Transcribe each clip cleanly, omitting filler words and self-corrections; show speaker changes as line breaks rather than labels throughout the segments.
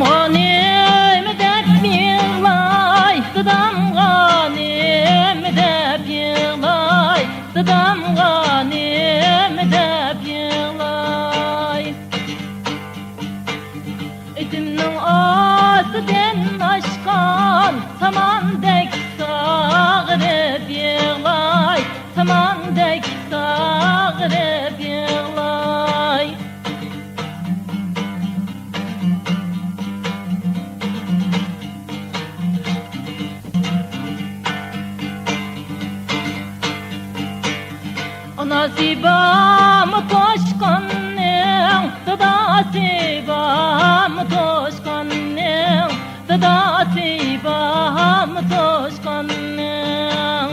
ghanim deb yig'lay, dadam ghanim deb yig'lay, dadam ghanim deb yig'lay. Etimning ostidan oshgan samandek sog'rib yig'lay, samandek sog'rib yig'lay. Anası bam toşkanning, dadası bam toşkanning, dadası bam toşkanning.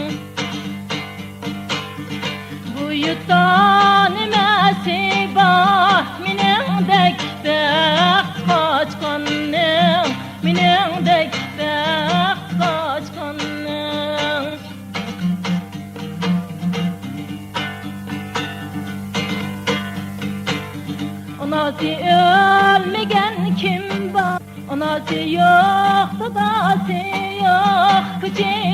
Bu yurtdan nimasi bor, meningdek baxt qochqanning, meningdek baxt qochqanning. Anası ölmegen kim var? Anası yok, dadası yok, küçük